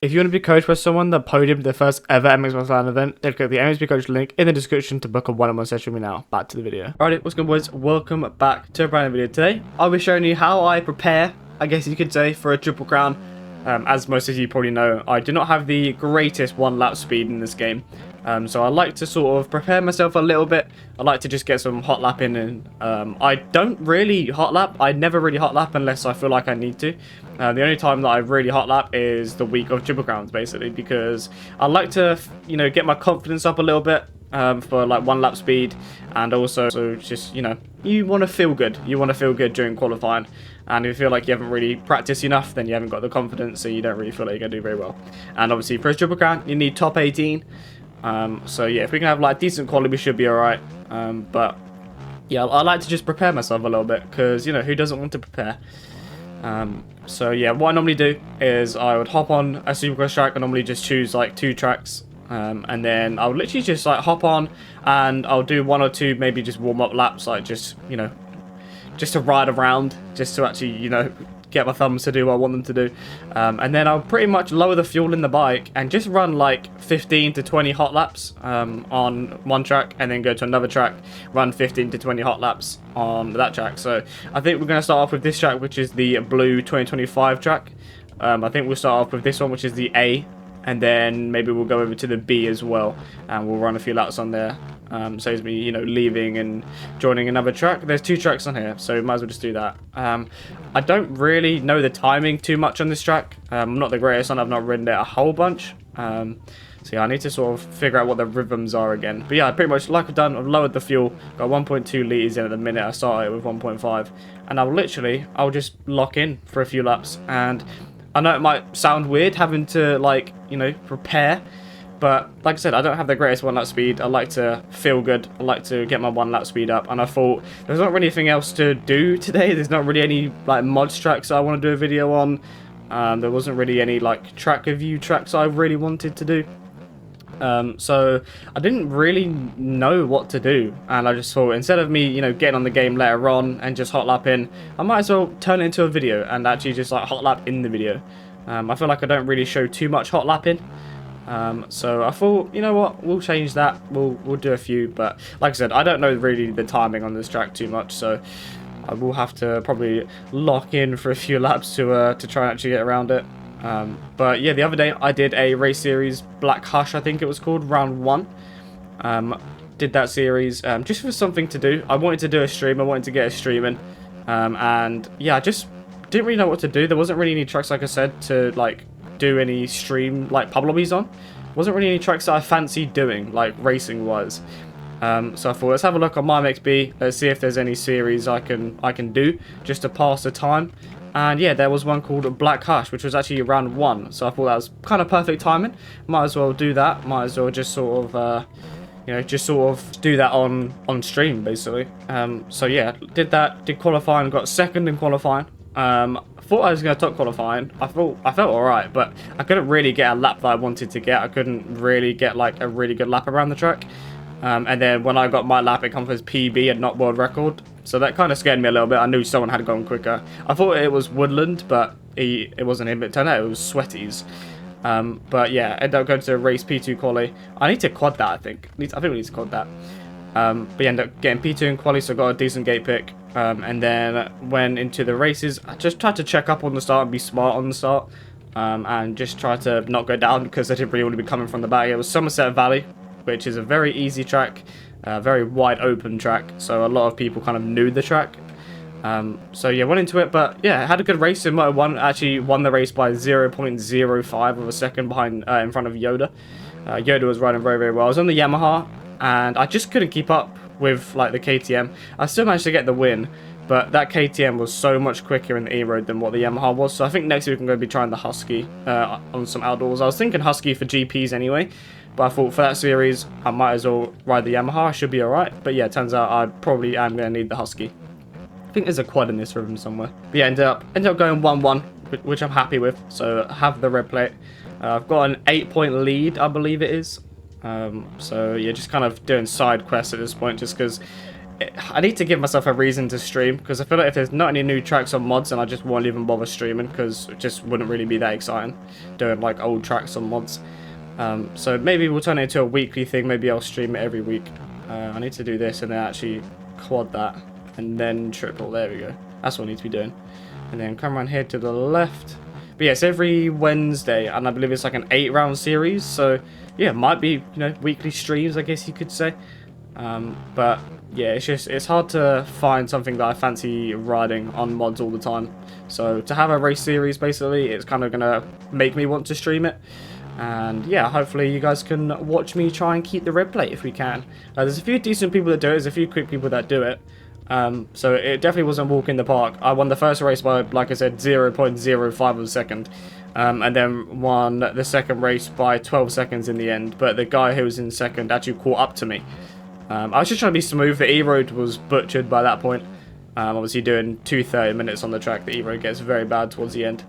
If you want to be coached by someone that podiumed their first ever MX Motorland event, then click the MXP Coach link in the description to book a one-on-one session with me now. Back to the video. Alright, what's good boys? Welcome back to a brand new video. Today, I'll be showing you how I prepare, I guess you could say, for a Triple Crown. As most of you probably know, I do not have the greatest one lap speed in this game. So I like to sort of prepare myself a little bit. I like to just get some hot lap in, and I don't really hot lap. I never really hot lap unless I feel like I need to. The only time that I really hot lap is the week of Triple Crowns, basically, because I like to, you know, get my confidence up a little bit for like one lap speed, and also just, you know, you want to feel good. You want to feel good during qualifying, and if you feel like you haven't really practiced enough, then you haven't got the confidence, so you don't really feel like you're gonna do very well. And obviously for a Triple Crown, you need top 18. So yeah, if we can have like decent quality, we should be alright. But yeah, I like to just prepare myself a little bit, because, you know, who doesn't want to prepare? So yeah, what I normally do is I would hop on a Supercross track. I normally just choose like 2 tracks, and then I'll literally just like hop on and I'll do 1 or 2 maybe just warm up laps, like just, you know, just to ride around, just to actually, you know, get my thumbs to do what I want them to do. And then I'll pretty much lower the fuel in the bike and just run like 15 to 20 hot laps on one track, and then go to another track, run 15 to 20 hot laps on that track. So I think we're going to start off with this track, which is the blue 2025 track. I think we'll start off with this one, which is the A, and then maybe we'll go over to the B as well, and we'll run a few laps on there. Saves me, you know, leaving and joining another track. There's 2 tracks on here, so might as well just do that. I don't really know the timing too much on this track. I'm not the greatest on. I've not ridden it a whole bunch. So yeah, I need to sort of figure out what the rhythms are again. But yeah, pretty much like I've done, I've lowered the fuel. Got 1.2 litres in at the minute. I started with 1.5, and I'll just lock in for a few laps. And I know it might sound weird having to, like, you know, prepare, but like I said, I don't have the greatest 1 lap speed. I like to feel good. I like to get my 1 lap speed up, and I thought there's not really anything else to do today. There's not really any like mods tracks I want to do a video on. There wasn't really any like track review tracks I really wanted to do. So I didn't really know what to do, and I just thought, instead of me, you know, getting on the game later on and just hot lap in, I might as well turn it into a video and actually just like hot lap in the video. I feel like I don't really show too much hot lapping. So I thought, you know what, we'll change that. We'll do a few, but like I said, I don't know really the timing on this track too much, so I will have to probably lock in for a few laps to try and actually get around it. But yeah, the other day I did a race series, Black Hush I think it was called, round 1. Did that series just for something to do. I wanted to do a stream. I wanted to get a stream in, and yeah, I just didn't really know what to do. There wasn't really any tracks, like I said, to like do any stream like pub lobbies on. Wasn't really any tracks that I fancied doing, like racing wise. So I thought, let's have a look on MyMXB. Let's see if there's any series I can do just to pass the time. And yeah, there was one called Black Hush, which was actually round 1. So I thought that was kind of perfect timing. Might as well do that. Might as well just sort of you know, just sort of do that on stream basically. So yeah, did that. Did qualifying. Got 2nd in qualifying. Thought I was going to top qualifying. I felt alright, but I couldn't really get a lap that I wanted to get. I couldn't really get like a really good lap around the track. And then when I got my lap, it comes as PB and not world record. So that kind of scared me a little bit. I knew someone had gone quicker. I thought it was Woodland, but it wasn't him. It turned out it was Sweaties. But yeah, ended up going to race P2 quali. I need to quad that, I think. I think we need to quad that. But yeah, ended up getting P2 in quali, so got a decent gate pick. And then went into the races. I just tried to check up on the start and be smart on the start. And just try to not go down, because I didn't really want to be coming from the back. It was Somerset Valley, which is a very easy track, very wide open track, so a lot of people kind of knew the track. So yeah, went into it, but yeah, had a good race. In Moto 1, actually won the race by 0.05 of a second behind, in front of Yoda. Yoda was riding very, very well. I was on the Yamaha, and I just couldn't keep up with like the KTM. I still managed to get the win, but that KTM was so much quicker in the E-Road than what the Yamaha was. So I think next week I'm going to be trying the Husky on some outdoors. I was thinking Husky for GPs anyway, but I thought for that series I might as well ride the Yamaha. I should be alright. But yeah, it turns out I probably am going to need the Husky. I think there's a quad in this rhythm somewhere. But yeah, ended up going 1-1, which I'm happy with. So have the red plate. I've got an 8-point lead, I believe it is. So yeah, just kind of doing side quests at this point, just because I need to give myself a reason to stream, because I feel like if there's not any new tracks on mods, then I just won't even bother streaming, because it just wouldn't really be that exciting doing like old tracks on mods. So maybe we'll turn it into a weekly thing. Maybe I'll stream it every week. I need to do this and then actually quad that and then triple. There we go. That's what I need to be doing. And then come around here to the left. But yes, every Wednesday, and I believe it's like an 8-round series. So yeah, it might be, you know, weekly streams, I guess you could say. But yeah, it's hard to find something that I fancy riding on mods all the time. So to have a race series, basically, it's kind of gonna make me want to stream it. And yeah, hopefully you guys can watch me try and keep the red plate if we can. There's a few decent people that do it, there's a few quick people that do it. So it definitely wasn't a walk in the park. I won the first race by, like I said, 0.05 of a second. And then won the second race by 12 seconds in the end. But the guy who was in second actually caught up to me. I was just trying to be smooth. The E-Road was butchered by that point. Obviously doing 2:30 minutes on the track, the E-Road gets very bad towards the end.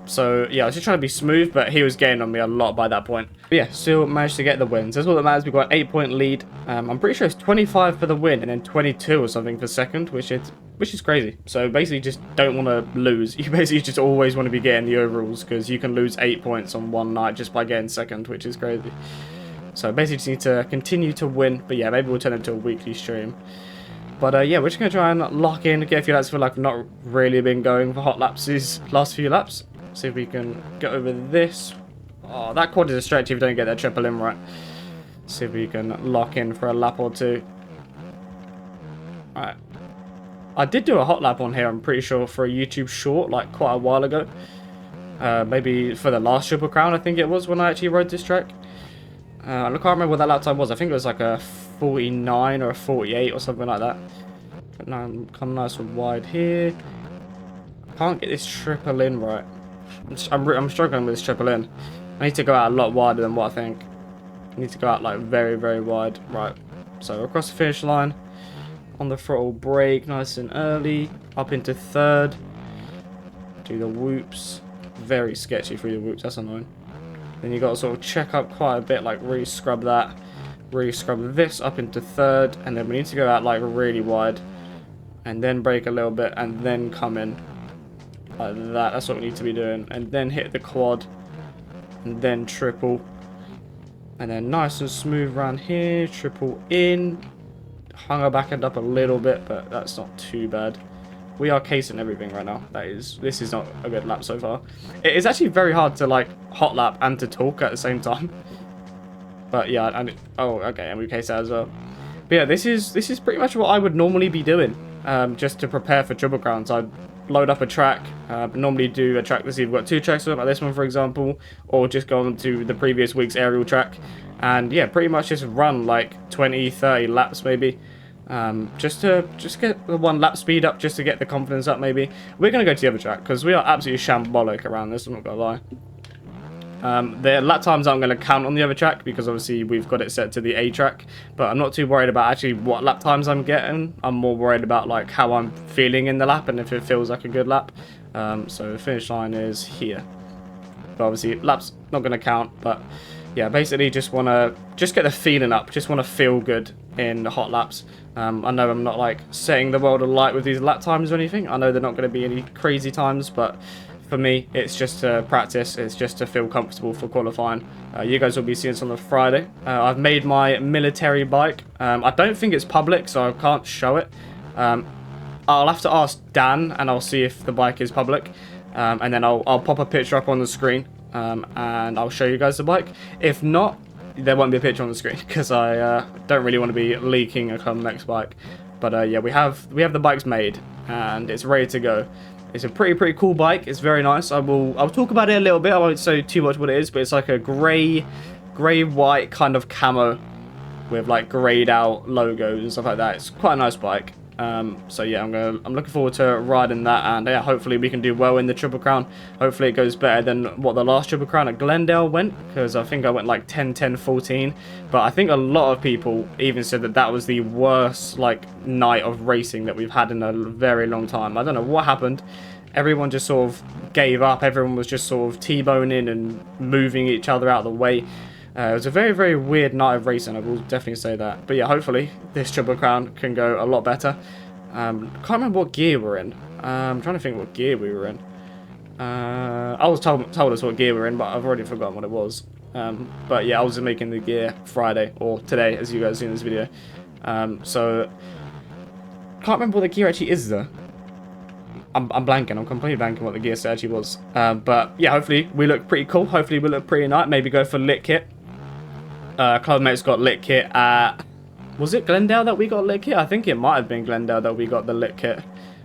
So yeah, I was just trying to be smooth, but he was getting on me a lot by that point. But yeah, still managed to get the wins. That's all that matters. We got an 8-point lead. I'm pretty sure it's 25 for the win and then 22 or something for second, which is crazy. So basically, just don't want to lose. You basically just always want to be getting the overalls, because you can lose 8 points on one night just by getting second, which is crazy. So basically, just need to continue to win. But yeah, maybe we'll turn it into a weekly stream. But yeah, we're just going to try and lock in, get a few laps. Feel like I've not really been going for hot laps these last few laps. See if we can get over this. Oh, that quad is a stretch if you don't get that triple in right. See if we can lock in for a lap or two. Alright. I did do a hot lap on here, I'm pretty sure, for a YouTube short, like quite a while ago. Maybe for the last Triple Crown, I think it was, when I actually rode this track. I can't remember what that lap time was. I think it was like a 49 or a 48 or something like that. But now I'm come nice and wide here. Can't get this triple in right. I'm struggling with this triple in. I need to go out a lot wider than what I think. I need to go out like very, very wide. Right. So across the finish line. On the throttle brake nice and early. Up into third. Do the whoops. Very sketchy through the whoops. That's annoying. Then you got to sort of check up quite a bit, like really scrub that, really scrub this up into third, and then we need to go out like really wide, and then brake a little bit, and then come in like that. That's what we need to be doing, and then hit the quad, and then triple, and then nice and smooth around here, triple in, hung her back end up a little bit, but that's not too bad. We are casing everything right now. This is not a good lap so far. It is actually very hard to like hot lap and to talk at the same time. But yeah, and oh okay, and we case that as well. But yeah, this is pretty much what I would normally be doing, just to prepare for Triple Crowns. I'd load up a track, normally do a track that's either got 2 tracks on it, like this one for example, or just go on to the previous week's aerial track, and yeah, pretty much just run like 20-30 laps maybe. Just get the 1 lap speed up, just to get the confidence up maybe. We're going to go to the other track, because we are absolutely shambolic around this, I'm not going to lie. The lap times aren't going to count on the other track, because obviously we've got it set to the A track, but I'm not too worried about actually what lap times I'm getting. I'm more worried about like how I'm feeling in the lap, and if it feels like a good lap. So the finish line is here. But obviously laps not going to count, but yeah, basically just want to get the feeling up, just want to feel good in the hot laps. I know I'm not like setting the world alight with these lap times or anything. I know they're not going to be any crazy times, but for me, it's just to practice. It's just to feel comfortable for qualifying. You guys will be seeing this on the Friday. I've made my military bike. I don't think it's public, so I can't show it. I'll have to ask Dan, and I'll see if the bike is public. And then I'll pop a picture up on the screen, and I'll show you guys the bike. If not, there won't be a picture on the screen, because I don't really want to be leaking a Comex bike. But yeah, we have the bikes made, and it's ready to go. It's a pretty cool bike. It's very nice. I'll talk about it a little bit. I won't say too much what it is, but it's like a grey white kind of camo with like greyed out logos and stuff like that. It's quite a nice bike. So yeah, I'm looking forward to riding that, and yeah, hopefully we can do well in the Triple Crown. Hopefully it goes better than what the last Triple Crown at Glendale went, because I think I went like 10, 10, 14. But I think a lot of people even said that that was the worst like night of racing that we've had in a very long time. I don't know what happened. Everyone just sort of gave up. Everyone was just sort of T-boning and moving each other out of the way. It was a very, very weird night of racing, I will definitely say that. But yeah, hopefully this Triple Crown can go a lot better. Can't remember what gear we're in. I'm trying to think what gear we were in. I was told us what gear we're in, but I've already forgotten what it was. But yeah, I was making the gear Friday, or today, as you guys see in this video. So, can't remember what the gear actually is, though. I'm blanking. I'm completely blanking what the gear set actually was. But yeah, hopefully we look pretty cool. Hopefully we look pretty nice. Maybe go for lit kit. Clubmate's got lit kit at... Was it Glendale that we got lit kit? I think it might have been Glendale that we got the lit kit.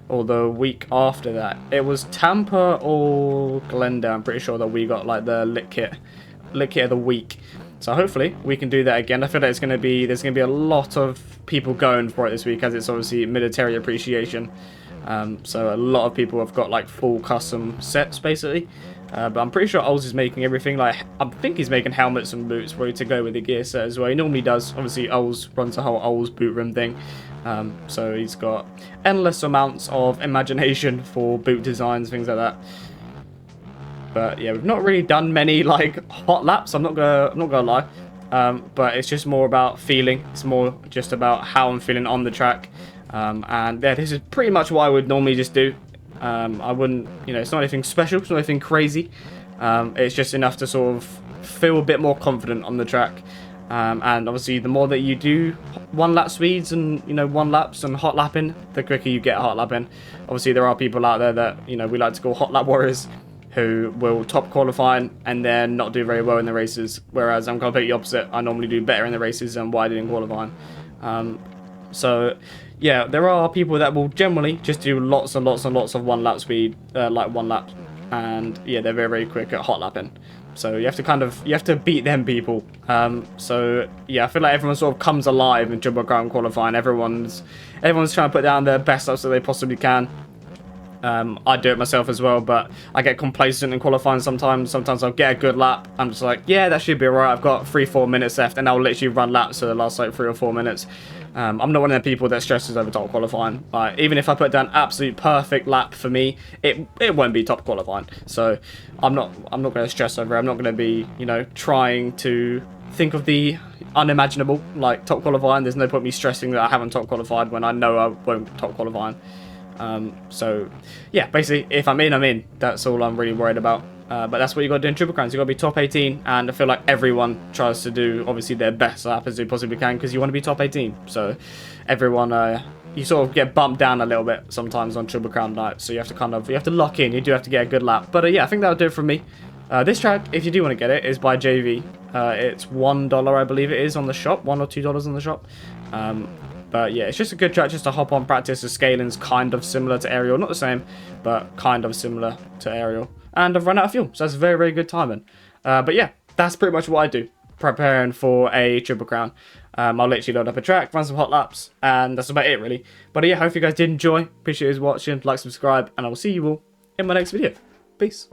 Or the week after that. It was Tampa or Glendale. I'm pretty sure that we got like the lit kit of the week. So hopefully we can do that again. I feel like there's going to be a lot of people going for it this week, as it's obviously military appreciation. So a lot of people have got like full custom sets basically. But I'm pretty sure Ols is making everything. Like, I think he's making helmets and boots ready to go with the gear set as well. He normally does. Obviously, Ols runs the whole Ols boot room thing. So he's got endless amounts of imagination for boot designs, things like that. But yeah, we've not really done many like hot laps. I'm not gonna lie. But it's just more about feeling. It's more just about how I'm feeling on the track. And yeah, this is pretty much what I would normally just do. I wouldn't, you know, it's not anything special, it's not anything crazy. It's just enough to sort of feel a bit more confident on the track. And obviously, the more that you do one lap speeds and, you know, one laps and hot lapping, the quicker you get hot lapping. Obviously, there are people out there that, you know, we like to call hot lap warriors, who will top qualifying and then not do very well in the races. Whereas I'm completely opposite. I normally do better in the races than what I did in qualifying. So yeah, there are people that will generally just do lots and lots and lots of one lap speed, like one lap, and yeah, they're very, very quick at hot lapping. So you have to beat them people. So yeah, I feel like everyone sort of comes alive in Triple Crown qualifying. Everyone's trying to put down their best laps that they possibly can. I do it myself as well, but I get complacent in qualifying sometimes. Sometimes I'll get a good lap. I'm just like, yeah, that should be alright. I've got 3-4 minutes left, and I'll literally run laps for the last like 3 or 4 minutes. I'm not one of the people that stresses over top qualifying. Like, even if I put down absolute perfect lap for me, it won't be top qualifying. So I'm not going to stress over it. I'm not going to be, you know, trying to think of the unimaginable, like top qualifying. There's no point me stressing that I haven't top qualified when I know I won't top qualifying. So yeah, basically, if I'm in, I'm in. That's all I'm really worried about. But that's what you got to do in Triple Crowns. You got to be top 18, and I feel like everyone tries to do obviously their best lap as they possibly can, because you want to be top 18. So everyone, you sort of get bumped down a little bit sometimes on Triple Crown night. So you have to lock in. You do have to get a good lap. But yeah, I think that'll do it from me. This track, if you do want to get it, is by JV. It's $1, I believe it is, on the shop. $1 or $2 on the shop. But yeah, it's just a good track just to hop on, practice. The scaling's kind of similar to Aerial. Not the same, but kind of similar to Aerial. And I've run out of fuel, so that's very, very good timing. But yeah, that's pretty much what I do, preparing for a Triple Crown. I'll literally load up a track, run some hot laps, and that's about it, really. But yeah, hope you guys did enjoy. Appreciate you watching. Like, subscribe, and I will see you all in my next video. Peace.